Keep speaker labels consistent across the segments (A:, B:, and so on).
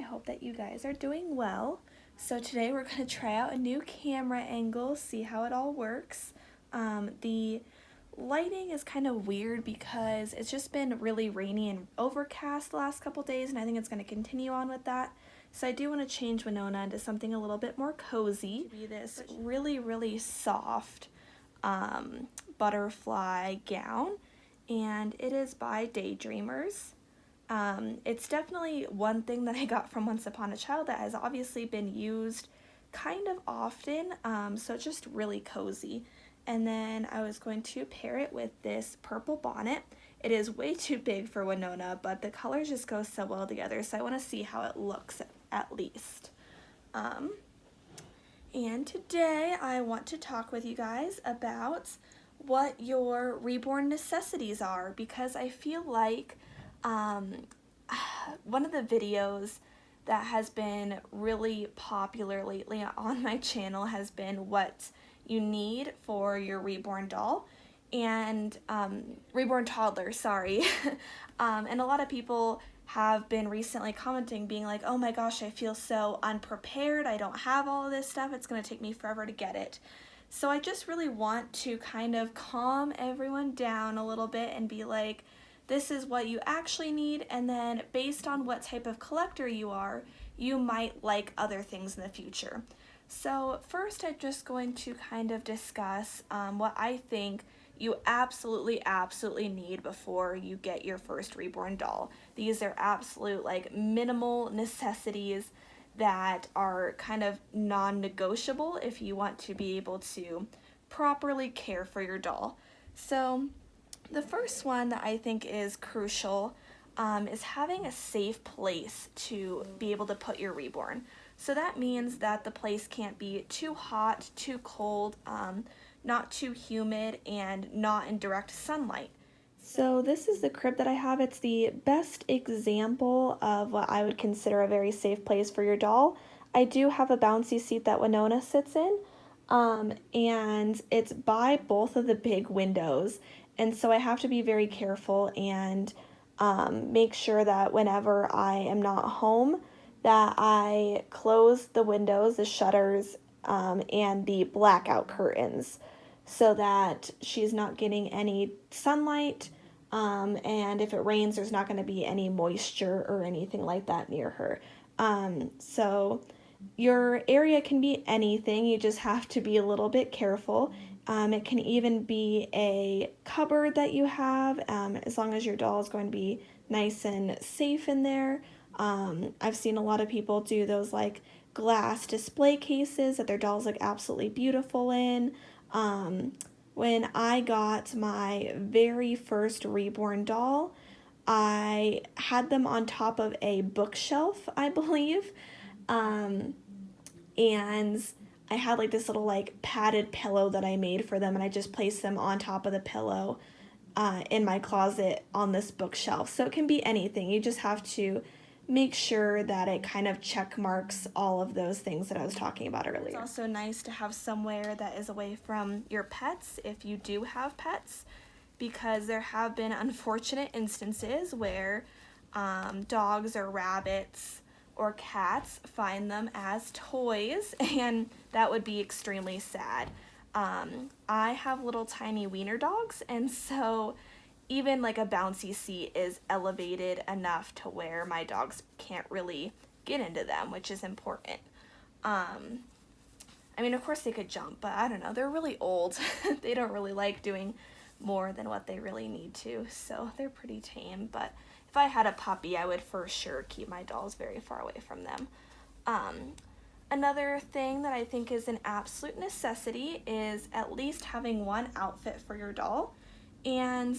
A: hope that you guys are doing well. So today we're going to try out a new camera angle, see how it all works. The lighting is kind of weird because it's just been really rainy and overcast the last couple days, and I think it's going to continue on with that. So I do want to change Winona into something a little bit more cozy. To be this really soft butterfly gown, and it is by Daydreamers. It's definitely one thing that I got from Once Upon a Child that has obviously been used kind of often, so it's just really cozy. And then I was going to pair it with this purple bonnet. It is way too big for Winona, but the colors just go so well together, so I want to see how it looks at least. And today I want to talk with you guys about what your reborn necessities are, because I feel like one of the videos that has been really popular lately on my channel has been what you need for your reborn doll and reborn toddler, sorry. And a lot of people have been recently commenting being like, oh my gosh, I feel so unprepared, I don't have all of this stuff, it's gonna take me forever to get it. So I just really want to kind of calm everyone down a little bit and be like, this is what you actually need, and then based on what type of collector you are, you might like other things in the future. So first I'm just going to kind of discuss what I think you absolutely need before you get your first reborn doll. These are absolute like minimal necessities that are kind of non-negotiable if you want to be able to properly care for your doll. So the first one that I think is crucial is having a safe place to be able to put your reborn. So that means that the place can't be too hot, too cold, not too humid, and not in direct sunlight. So this is the crib that I have. It's the best example of what I would consider a very safe place for your doll. I do have a bouncy seat that Winona sits in, and it's by both of the big windows. And so I have to be very careful and make sure that whenever I am not home, that I close the windows, the shutters, and the blackout curtains so that she's not getting any sunlight, and if it rains, there's not going to be any moisture or anything like that near her. So your area can be anything, you just have to be a little bit careful. It can even be a cupboard that you have, as long as your doll is going to be nice and safe in there. I've seen a lot of people do those like glass display cases that their dolls look absolutely beautiful in. When I got my very first reborn doll, I had them on top of a bookshelf, I believe, and I had like this little like padded pillow that I made for them, and I just placed them on top of the pillow in my closet on this bookshelf. So it can be anything. You just have to make sure that it kind of check marks all of those things that I was talking about earlier. It's also nice to have somewhere that is away from your pets if you do have pets, because there have been unfortunate instances where dogs or rabbits or cats find them as toys, and that would be extremely sad. I have little tiny wiener dogs, and so even like a bouncy seat is elevated enough to where my dogs can't really get into them, which is important. I mean, of course they could jump, but I don't know, they're really old. They don't really like doing more than what they really need to, so they're pretty tame. But if I had a puppy, I would for sure keep my dolls very far away from them. Another thing that I think is an absolute necessity is at least having one outfit for your doll. And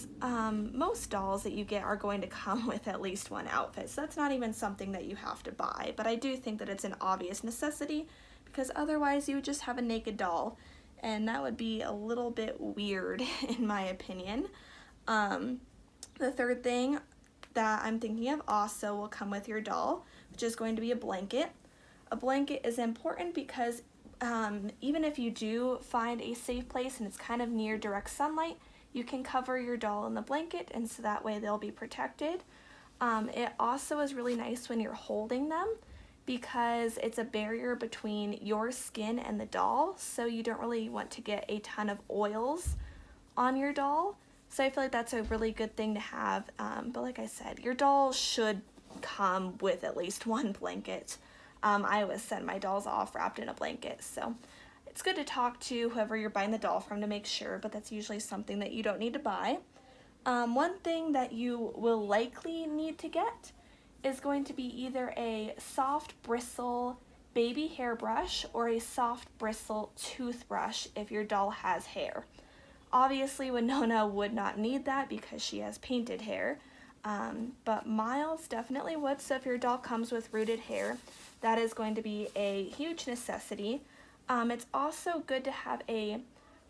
A: most dolls that you get are going to come with at least one outfit, so that's not even something that you have to buy. But I do think that it's an obvious necessity, because otherwise you would just have a naked doll, and that would be a little bit weird in my opinion. The third thing that I'm thinking of also will come with your doll, which is going to be a blanket. A blanket is important because even if you do find a safe place and it's kind of near direct sunlight, you can cover your doll in the blanket, and so that way they'll be protected. It also is really nice when you're holding them, because it's a barrier between your skin and the doll, so you don't really want to get a ton of oils on your doll. So I feel like that's a really good thing to have. But like I said, your doll should come with at least one blanket. I always send my dolls off wrapped in a blanket, so it's good to talk to whoever you're buying the doll from to make sure, but that's usually something that you don't need to buy. One thing that you will likely need to get is going to be either a soft bristle baby hairbrush or a soft bristle toothbrush if your doll has hair. Obviously, Winona would not need that because she has painted hair, but Miles definitely would. So if your doll comes with rooted hair, that is going to be a huge necessity. It's also good to have a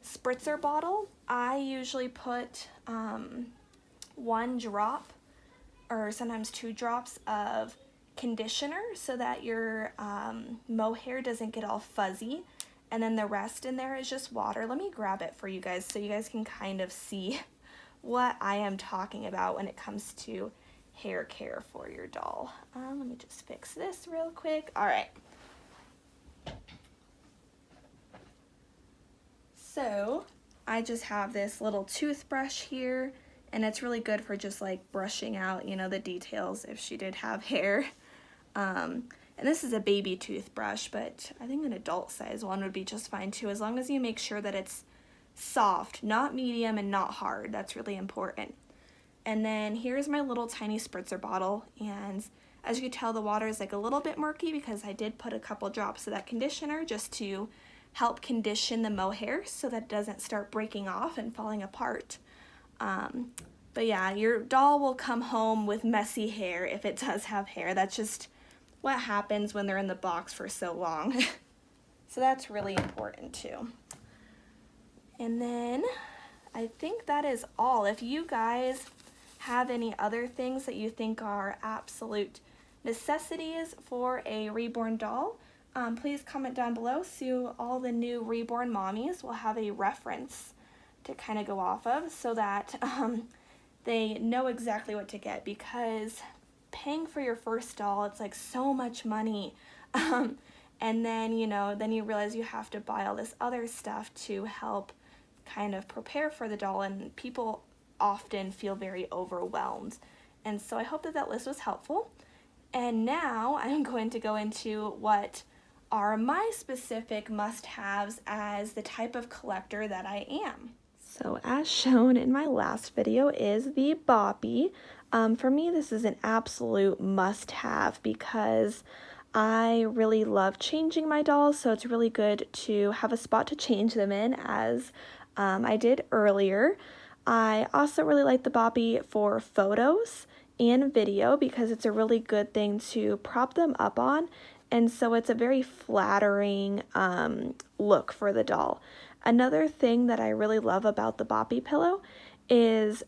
A: spritzer bottle. I usually put 1 drop or sometimes 2 drops of conditioner so that your mohair doesn't get all fuzzy, and then the rest in there is just water. Let me grab it for you guys so you guys can kind of see what I am talking about when it comes to hair care for your doll. Let me just fix this real quick. All right. So I just have this little toothbrush here, and it's really good for just like brushing out, you know, the details if she did have hair. And this is a baby toothbrush, but I think an adult size one would be just fine too, as long as you make sure that it's soft, not medium and not hard. That's really important. And then here's my little tiny spritzer bottle, and as you can tell, the water is like a little bit murky because I did put a couple drops of that conditioner just to help condition the mohair so that it doesn't start breaking off and falling apart. But yeah, your doll will come home with messy hair if it does have hair. That's just what happens when they're in the box for so long. So that's really important too. And then I think that is all. If you guys have any other things that you think are absolute necessities for a reborn doll, please comment down below so all the new reborn mommies will have a reference to kind of go off of so that they know exactly what to get, because paying for your first doll, it's like so much money. And then, you know, then you realize you have to buy all this other stuff to help kind of prepare for the doll, and people often feel very overwhelmed. And so I hope that that list was helpful. And now I'm going to go into what are my specific must-haves as the type of collector that I am. So as shown in my last video is the Boppy. For me, this is an absolute must-have because I really love changing my dolls, so it's really good to have a spot to change them in, as I did earlier. I also really like the Boppy for photos and video because it's a really good thing to prop them up on, and so it's a very flattering look for the doll. Another thing that I really love about the Boppy pillow is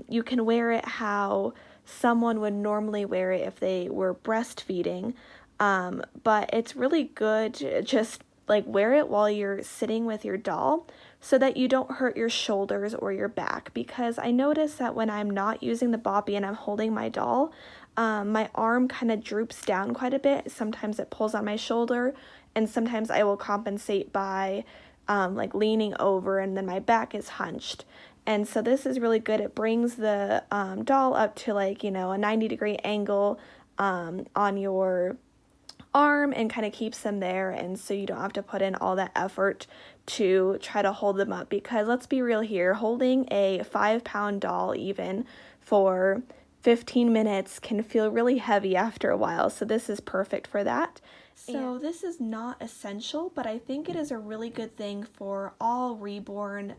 A: you can wear it how someone would normally wear it if they were breastfeeding, but it's really good to just like wear it while you're sitting with your doll so that you don't hurt your shoulders or your back, because I notice that when I'm not using the Boppy and I'm holding my doll, my arm kind of droops down quite a bit. Sometimes it pulls on my shoulder, and sometimes I will compensate by like leaning over, and then my back is hunched. And so this is really good. It brings the doll up to like, you know, a 90-degree angle on your arm and kind of keeps them there, and so you don't have to put in all that effort to try to hold them up, because let's be real here, holding a 5-pound doll even for 15 minutes can feel really heavy after a while, so this is perfect for that. So this is not essential, but I think it is a really good thing for all reborn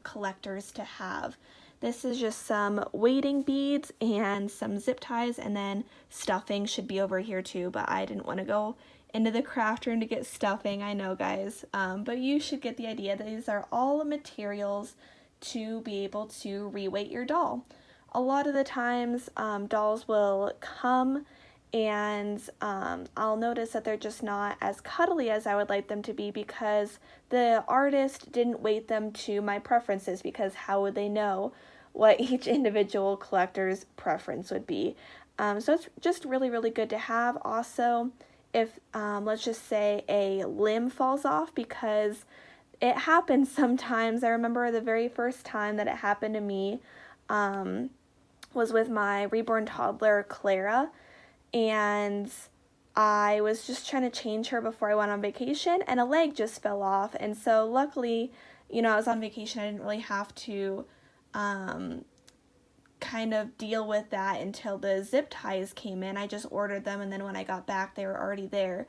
A: collectors to have. This is just some weighting beads and some zip ties, and then stuffing should be over here too, but I didn't want to go into the craft room to get stuffing, I know guys, but you should get the idea. These are all materials to be able to reweight your doll. A lot of the times dolls will come and I'll notice that they're just not as cuddly as I would like them to be because the artist didn't weight them to my preferences, because how would they know what each individual collector's preference would be? So it's just really, really good to have. Also, if, let's just say, a limb falls off, because it happens sometimes. I remember the very first time that it happened to me was with my reborn toddler, Clara, and I was just trying to change her before I went on vacation, and a leg just fell off. And so luckily, you know, I was on vacation. I didn't really have to kind of deal with that until the zip ties came in. I just ordered them, and then when I got back, they were already there.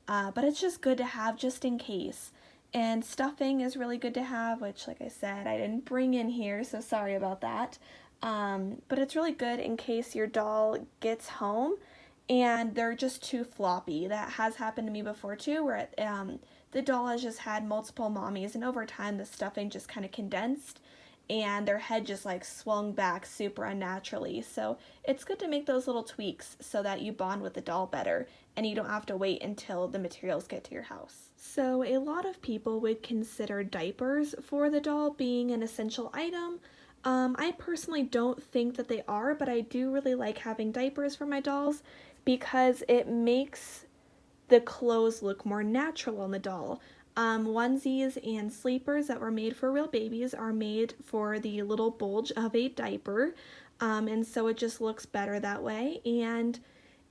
A: But it's just good to have just in case. And stuffing is really good to have, which, like I said, I didn't bring in here, so sorry about that. But it's really good in case your doll gets home and they're just too floppy. That has happened to me before too, where the doll has just had multiple mommies, and over time the stuffing just kind of condensed and their head just like swung back super unnaturally. So it's good to make those little tweaks so that you bond with the doll better and you don't have to wait until the materials get to your house. So a lot of people would consider diapers for the doll being an essential item. I personally don't think that they are, but I do really like having diapers for my dolls because it makes the clothes look more natural on the doll. Onesies and sleepers that were made for real babies are made for the little bulge of a diaper, and so it just looks better that way. And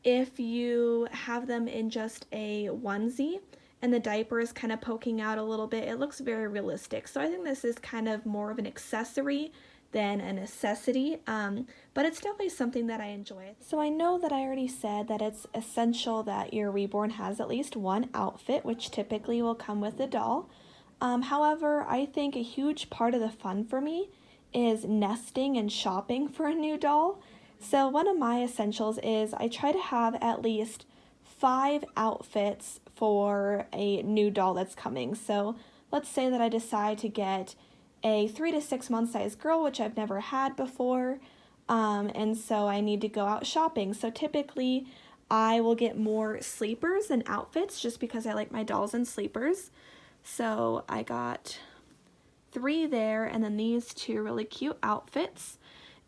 A: if you have them in just a onesie and the diaper is kind of poking out a little bit, it looks very realistic. So I think this is kind of more of an accessory than a necessity, but it's definitely something that I enjoy. So I know that I already said that it's essential that your reborn has at least one outfit, which typically will come with the doll. However, I think a huge part of the fun for me is nesting and shopping for a new doll. So one of my essentials is I try to have at least 5 outfits for a new doll that's coming. So let's say that I decide to get a 3 to 6 month size girl, which I've never had before, and so I need to go out shopping. So typically I will get more sleepers than outfits just because I like my dolls in sleepers. So I got 3 there, and then these 2 really cute outfits,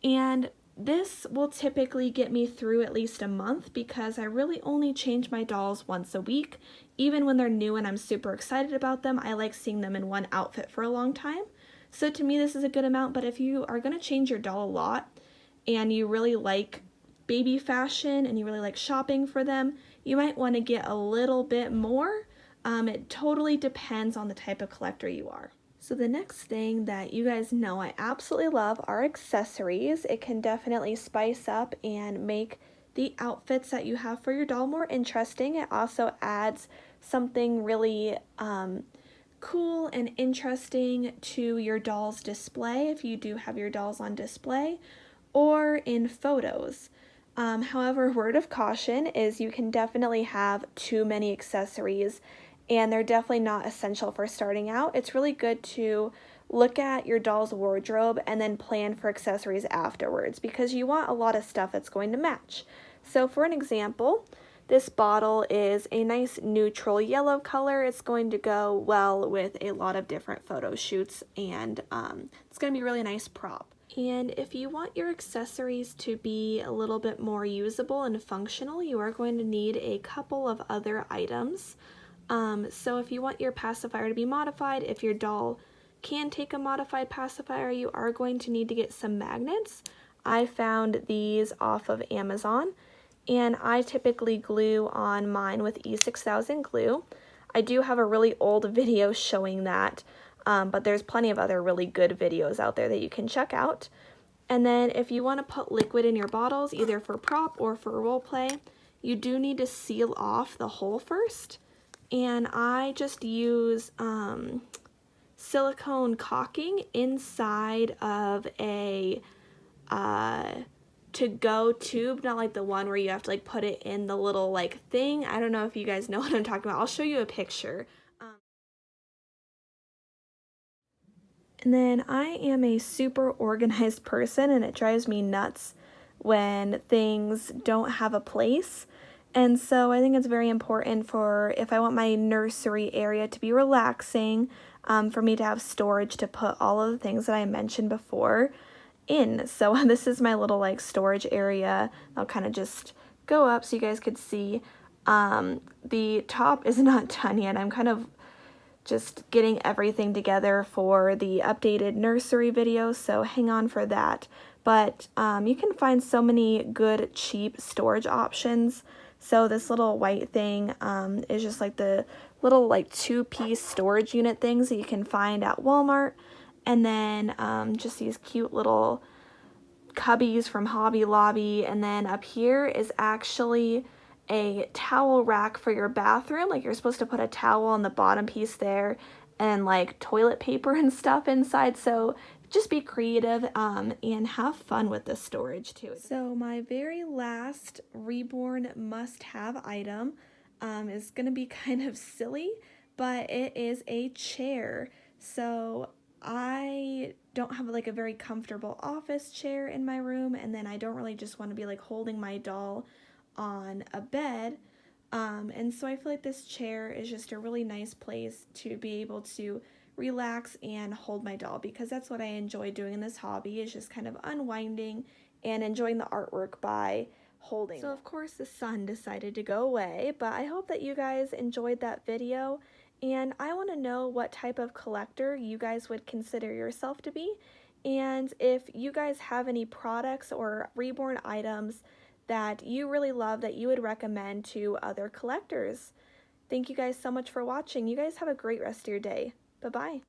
A: and this will typically get me through at least a month because I really only change my dolls once a week. Even when they're new and I'm super excited about them, I like seeing them in one outfit for a long time. So to me, this is a good amount, but if you are going to change your doll a lot and you really like baby fashion and you really like shopping for them, you might want to get a little bit more. It totally depends on the type of collector you are. So the next thing that you guys know I absolutely love are accessories. It can definitely spice up and make the outfits that you have for your doll more interesting. It also adds something really cool and interesting to your doll's display if you do have your dolls on display or in photos. However, word of caution is you can definitely have too many accessories, and they're definitely not essential for starting out. It's really good to look at your doll's wardrobe and then plan for accessories afterwards because you want a lot of stuff that's going to match. So for an example, this bottle is a nice neutral yellow color. It's going to go well with a lot of different photo shoots, and it's going to be a really nice prop. And if you want your accessories to be a little bit more usable and functional, you are going to need a couple of other items. So if you want your pacifier to be modified, if your doll can take a modified pacifier, you are going to need to get some magnets. I found these off of Amazon, and I typically glue on mine with E6000 glue. I do have a really old video showing that, but there's plenty of other really good videos out there that you can check out. And then if you want to put liquid in your bottles, either for prop or for role play, you do need to seal off the hole first. And I just use silicone caulking inside of a to-go tube, not like the one where you have to like put it in the little like thing. I don't know if you guys know what I'm talking about. I'll show you a picture. And then I am a super organized person, and it drives me nuts when things don't have a place. And so I think it's very important for, if I want my nursery area to be relaxing, for me to have storage to put all of the things that I mentioned before in. So this is my little like storage area. I'll kind of just go up so you guys could see. The top is not done yet. I'm kind of just getting everything together for the updated nursery video, so hang on for that. But you can find so many good cheap storage options. So this little white thing is just like the little like 2-piece storage unit things that you can find at Walmart. And then just these cute little cubbies from Hobby Lobby. And then up here is actually a towel rack for your bathroom. Like, you're supposed to put a towel on the bottom piece there and like toilet paper and stuff inside. So just be creative and have fun with this storage too. So my very last Reborn must-have item is gonna be kind of silly, but it is a chair. So I don't have like a very comfortable office chair in my room, and then I don't really just want to be like holding my doll on a bed. And so I feel like this chair is just a really nice place to be able to relax and hold my doll, because that's what I enjoy doing in this hobby, is just kind of unwinding and enjoying the artwork by holding. So of course the sun decided to go away, but I hope that you guys enjoyed that video, and I want to know what type of collector you guys would consider yourself to be, and if you guys have any products or Reborn items that you really love that you would recommend to other collectors. Thank you guys so much for watching. You guys have a great rest of your day. Bye-bye.